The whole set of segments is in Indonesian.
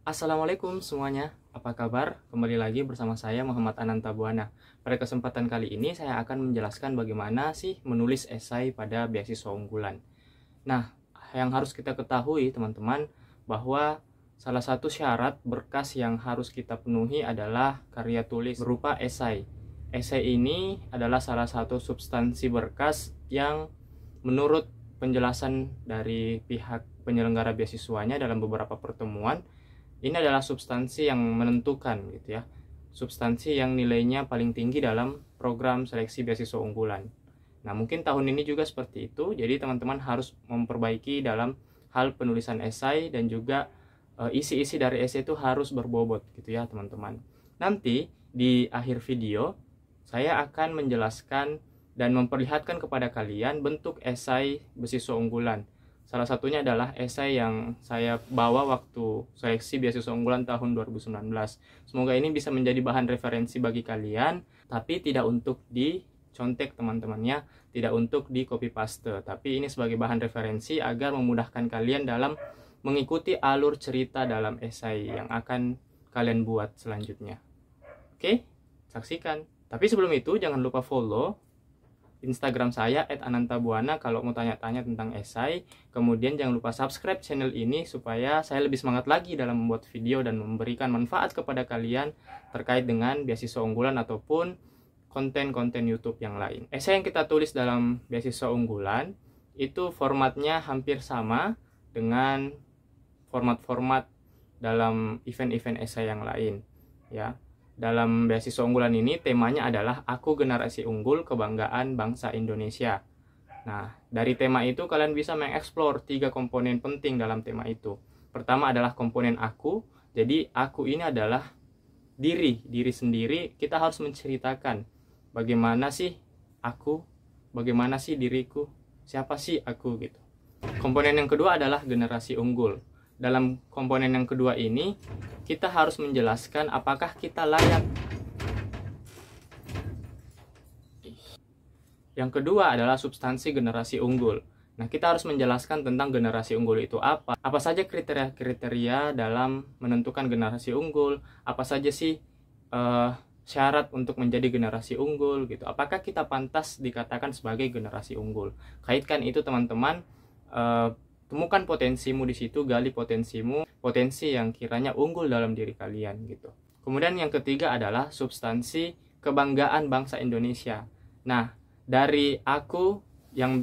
Assalamualaikum semuanya, apa kabar? Kembali lagi bersama saya Muhammad Ananta Buana. Pada kesempatan kali ini saya akan menjelaskan bagaimana sih menulis esai pada beasiswa unggulan. Nah, yang harus kita ketahui teman-teman bahwa salah satu syarat berkas yang harus kita penuhi adalah karya tulis berupa esai. Esai ini adalah salah satu substansi berkas yang menurut penjelasan dari pihak penyelenggara beasiswanya dalam beberapa pertemuan, ini adalah substansi yang menentukan gitu ya. Substansi yang nilainya paling tinggi dalam program seleksi beasiswa unggulan. Nah, mungkin tahun ini juga seperti itu. Jadi teman-teman harus memperbaiki dalam hal penulisan esai dan juga isi-isi dari esai itu harus berbobot gitu ya, teman-teman. Nanti di akhir video saya akan menjelaskan dan memperlihatkan kepada kalian bentuk esai beasiswa unggulan. Salah satunya adalah esai yang saya bawa waktu seleksi beasiswa unggulan tahun 2019. Semoga ini bisa menjadi bahan referensi bagi kalian, tapi tidak untuk dicontek teman-temannya, tidak untuk di copy paste, tapi ini sebagai bahan referensi agar memudahkan kalian dalam mengikuti alur cerita dalam esai yang akan kalian buat selanjutnya. Oke, saksikan. Tapi sebelum itu jangan lupa follow Instagram saya @anantabuana kalau mau tanya-tanya tentang esai. Kemudian jangan lupa subscribe channel ini supaya saya lebih semangat lagi dalam membuat video dan memberikan manfaat kepada kalian terkait dengan beasiswa unggulan ataupun konten-konten YouTube yang lain. Esai yang kita tulis dalam beasiswa unggulan itu formatnya hampir sama dengan format-format dalam event-event esai yang lain ya. Dalam beasiswa unggulan ini temanya adalah Aku Generasi Unggul Kebanggaan Bangsa Indonesia. Nah, dari tema itu kalian bisa mengeksplor 3 komponen penting dalam tema itu. Pertama adalah komponen aku. Jadi aku ini adalah diri sendiri. Kita harus menceritakan bagaimana sih aku, bagaimana sih diriku, siapa sih aku gitu. Komponen yang kedua adalah generasi unggul. Dalam komponen yang kedua ini, kita harus menjelaskan apakah kita layak. Yang kedua adalah substansi generasi unggul. Nah, kita harus menjelaskan tentang generasi unggul itu apa. Apa saja kriteria-kriteria dalam menentukan generasi unggul. Apa saja sih syarat untuk menjadi generasi unggul gitu. Apakah kita pantas dikatakan sebagai generasi unggul. Kaitkan itu teman-teman. Temukan potensimu di situ, gali potensimu, potensi yang kiranya unggul dalam diri kalian gitu. Kemudian yang ketiga adalah substansi kebanggaan bangsa Indonesia. Nah, dari aku yang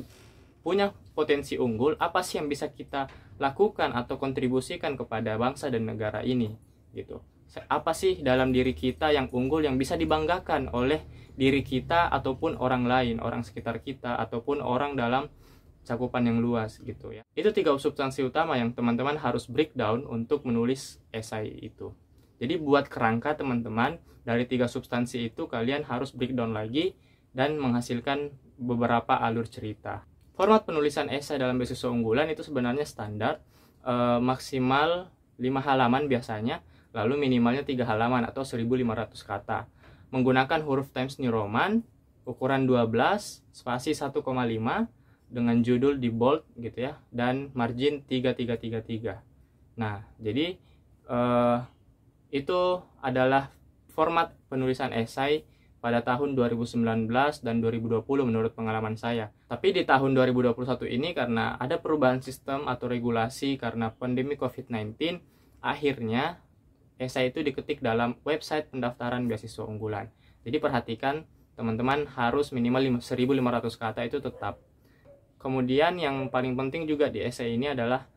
punya potensi unggul, apa sih yang bisa kita lakukan atau kontribusikan kepada bangsa dan negara ini gitu. Apa sih dalam diri kita yang unggul yang bisa dibanggakan oleh diri kita ataupun orang lain, orang sekitar kita ataupun orang dalam cakupan yang luas gitu ya. Itu 3 substansi utama yang teman-teman harus breakdown untuk menulis esai itu. Jadi buat kerangka teman-teman, dari 3 substansi itu kalian harus breakdown lagi dan menghasilkan beberapa alur cerita. Format penulisan esai dalam beasiswa unggulan itu sebenarnya standar, maksimal 5 halaman biasanya, lalu minimalnya 3 halaman atau 1500 kata. Menggunakan huruf Times New Roman, ukuran 12, spasi 1,5, dengan judul di bold gitu ya, dan margin 3333. Nah, jadi itu adalah format penulisan esai pada tahun 2019 dan 2020 menurut pengalaman saya. Tapi di tahun 2021 ini karena ada perubahan sistem atau regulasi karena pandemi COVID-19, akhirnya esai itu diketik dalam website pendaftaran beasiswa unggulan. Jadi perhatikan teman-teman harus minimal 1500 kata itu tetap. Kemudian yang paling penting juga di esai ini adalah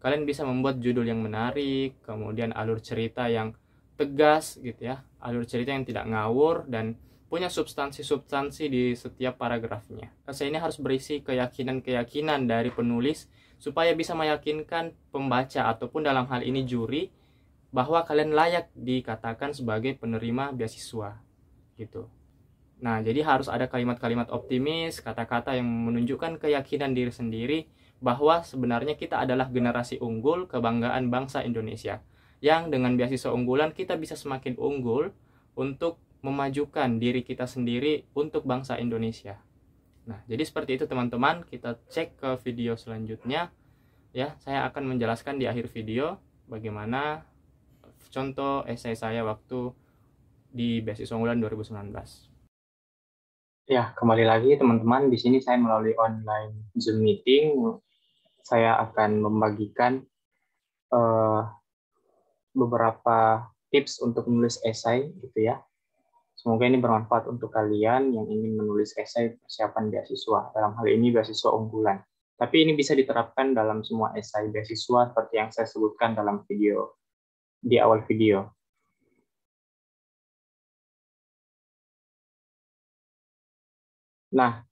kalian bisa membuat judul yang menarik, kemudian alur cerita yang tegas gitu ya, alur cerita yang tidak ngawur dan punya substansi-substansi di setiap paragrafnya. Esai ini harus berisi keyakinan-keyakinan dari penulis supaya bisa meyakinkan pembaca ataupun dalam hal ini juri bahwa kalian layak dikatakan sebagai penerima beasiswa gitu. Nah, jadi harus ada kalimat-kalimat optimis, kata-kata yang menunjukkan keyakinan diri sendiri bahwa sebenarnya kita adalah generasi unggul kebanggaan bangsa Indonesia. Yang dengan beasiswa unggulan kita bisa semakin unggul untuk memajukan diri kita sendiri untuk bangsa Indonesia. Nah, jadi seperti itu teman-teman, kita cek ke video selanjutnya. Ya, saya akan menjelaskan di akhir video bagaimana contoh esai saya waktu di beasiswa unggulan 2019. Ya, kembali lagi teman-teman, di sini saya melalui online Zoom meeting, saya akan membagikan beberapa tips untuk menulis esai gitu ya. Semoga ini bermanfaat untuk kalian yang ingin menulis esai persiapan beasiswa, dalam hal ini beasiswa unggulan. Tapi ini bisa diterapkan dalam semua esai beasiswa seperti yang saya sebutkan dalam video di awal video. Nah,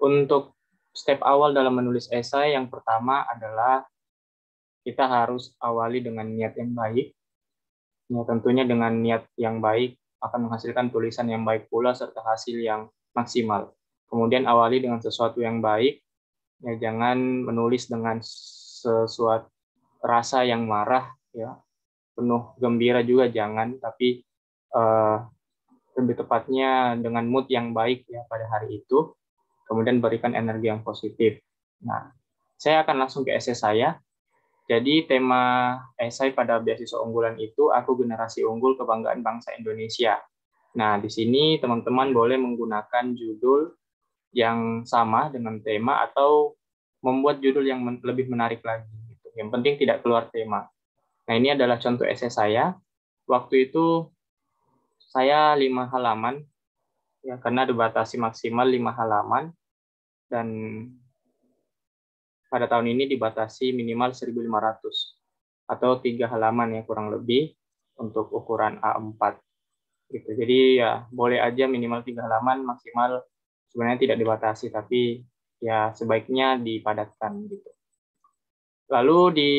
untuk step awal dalam menulis esai yang pertama adalah kita harus awali dengan niat yang baik. Ya, tentunya dengan niat yang baik akan menghasilkan tulisan yang baik pula serta hasil yang maksimal. Kemudian awali dengan sesuatu yang baik, ya jangan menulis dengan sesuatu rasa yang marah, ya penuh gembira juga jangan, tapi lebih tepatnya dengan mood yang baik ya pada hari itu. Kemudian berikan energi yang positif. Nah, saya akan langsung ke esai saya. Jadi tema esai pada beasiswa unggulan itu Aku Generasi Unggul Kebanggaan Bangsa Indonesia. Nah, di sini teman-teman boleh menggunakan judul yang sama dengan tema atau membuat judul yang lebih menarik lagi. Yang penting tidak keluar tema. Nah, ini adalah contoh esai saya. Waktu itu saya 5 halaman, ya karena dibatasi maksimal 5 halaman, dan pada tahun ini dibatasi minimal 1.500 atau 3 halaman ya kurang lebih untuk ukuran A4 gitu. Jadi ya boleh aja minimal 3 halaman, maksimal sebenarnya tidak dibatasi, tapi ya sebaiknya dipadatkan gitu. Lalu di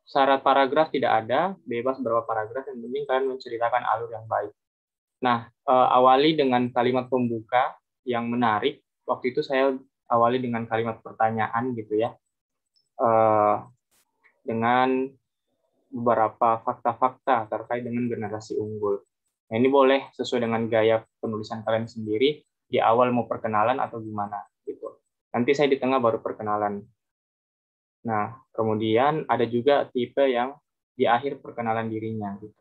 syarat paragraf tidak ada, bebas berapa paragraf, yang penting kalian menceritakan alur yang baik. Nah, awali dengan kalimat pembuka yang menarik. Waktu itu saya awali dengan kalimat pertanyaan gitu ya. Dengan beberapa fakta-fakta terkait dengan generasi unggul. Nah, ini boleh sesuai dengan gaya penulisan kalian sendiri, di awal mau perkenalan atau gimana gitu. Nanti saya di tengah baru perkenalan. Nah, kemudian ada juga tipe yang di akhir perkenalan dirinya gitu.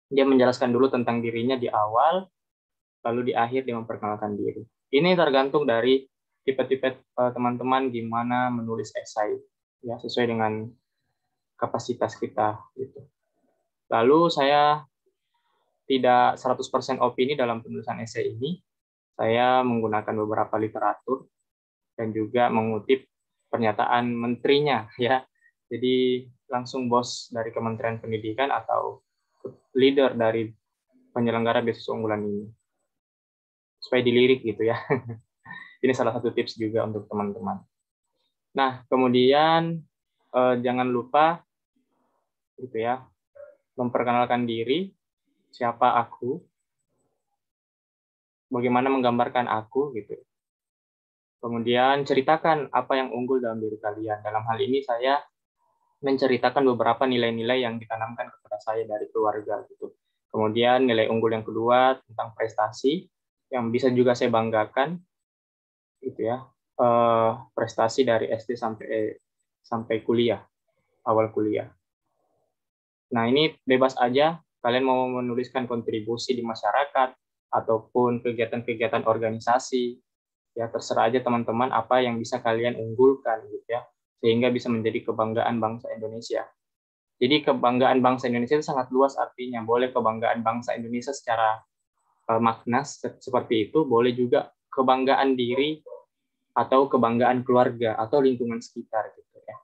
Dia menjelaskan dulu tentang dirinya di awal, lalu di akhir dia memperkenalkan diri. Ini tergantung dari tipe-tipe teman-teman gimana menulis esai ya, sesuai dengan kapasitas kita gitu. Lalu saya tidak 100% opini dalam penulisan esai ini. Saya menggunakan beberapa literatur dan juga mengutip pernyataan menterinya ya. Jadi langsung bos dari Kementerian Pendidikan atau leader dari penyelenggara beasiswa unggulan ini. Supaya dilirik gitu ya. Ini salah satu tips juga untuk teman-teman. Nah, kemudian jangan lupa gitu ya, memperkenalkan diri, siapa aku, bagaimana menggambarkan aku gitu. Kemudian ceritakan apa yang unggul dalam diri kalian. Dalam hal ini saya menceritakan beberapa nilai-nilai yang ditanamkan kepada saya dari keluarga gitu. Kemudian nilai unggul yang kedua tentang prestasi yang bisa juga saya banggakan gitu ya. Prestasi dari SD sampai kuliah, awal kuliah. Nah, ini bebas aja kalian mau menuliskan kontribusi di masyarakat ataupun kegiatan-kegiatan organisasi. Ya, terserah aja teman-teman apa yang bisa kalian unggulkan gitu ya, sehingga bisa menjadi kebanggaan bangsa Indonesia. Jadi kebanggaan bangsa Indonesia itu sangat luas artinya. Boleh kebanggaan bangsa Indonesia secara makna seperti itu, boleh juga kebanggaan diri atau kebanggaan keluarga atau lingkungan sekitar gitu ya.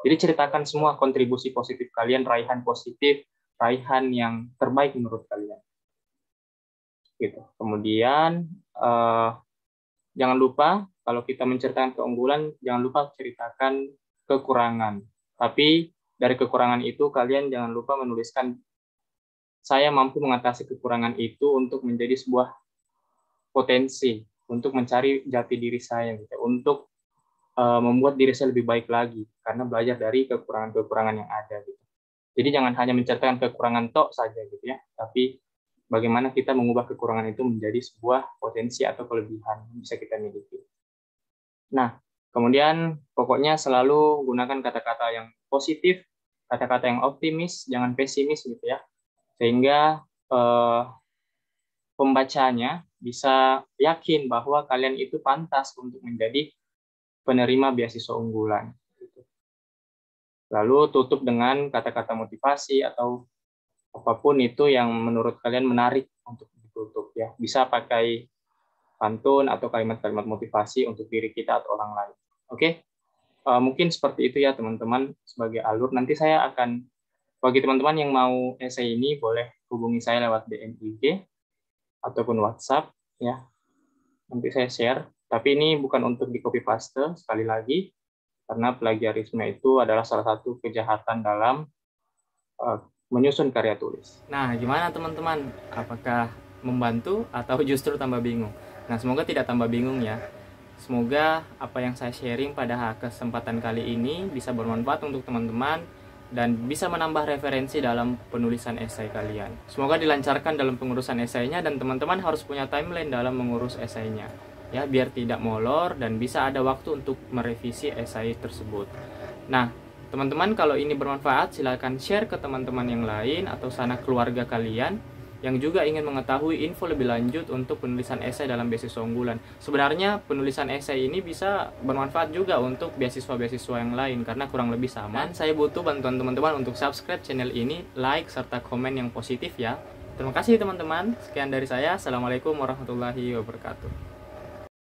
Jadi ceritakan semua kontribusi positif kalian, raihan positif, raihan yang terbaik menurut kalian. Gitu. Kemudian jangan lupa kalau kita menceritakan keunggulan, jangan lupa ceritakan kekurangan. Tapi dari kekurangan itu kalian jangan lupa menuliskan saya mampu mengatasi kekurangan itu untuk menjadi sebuah potensi untuk mencari jati diri saya gitu, untuk membuat diri saya lebih baik lagi karena belajar dari kekurangan-kekurangan yang ada gitu. Jadi jangan hanya menceritakan kekurangan tok saja gitu ya, tapi bagaimana kita mengubah kekurangan itu menjadi sebuah potensi atau kelebihan yang bisa kita miliki. Nah, kemudian pokoknya selalu gunakan kata-kata yang positif, kata-kata yang optimis, jangan pesimis gitu ya. sehingga pembacanya bisa yakin bahwa kalian itu pantas untuk menjadi penerima beasiswa unggulan. Lalu tutup dengan kata-kata motivasi atau apapun itu yang menurut kalian menarik untuk ditutup ya. Bisa pakai pantun atau kalimat-kalimat motivasi untuk diri kita atau orang lain. Oke? Mungkin seperti itu ya teman-teman sebagai alur. Nanti saya akan, bagi teman-teman yang mau essay ini boleh hubungi saya lewat DM IG ataupun WhatsApp ya. Nanti saya share. Tapi ini bukan untuk di copy paste sekali lagi, karena plagiarisme itu adalah salah satu kejahatan dalam menyusun karya tulis. Nah, gimana teman-teman? Apakah membantu atau justru tambah bingung? Nah, semoga tidak tambah bingung ya. Semoga apa yang saya sharing pada kesempatan kali ini bisa bermanfaat untuk teman-teman dan bisa menambah referensi dalam penulisan esai kalian. Semoga dilancarkan dalam pengurusan esainya dan teman-teman harus punya timeline dalam mengurus esainya. Ya, biar tidak molor dan bisa ada waktu untuk merevisi esai tersebut. Nah, teman-teman kalau ini bermanfaat silakan share ke teman-teman yang lain atau sanak keluarga kalian yang juga ingin mengetahui info lebih lanjut untuk penulisan esai dalam beasiswa unggulan. Sebenarnya penulisan esai ini bisa bermanfaat juga untuk beasiswa-beasiswa yang lain karena kurang lebih sama. Dan saya butuh bantuan teman-teman untuk subscribe channel ini, like, serta komen yang positif ya. Terima kasih teman-teman. Sekian dari saya. Assalamualaikum warahmatullahi wabarakatuh.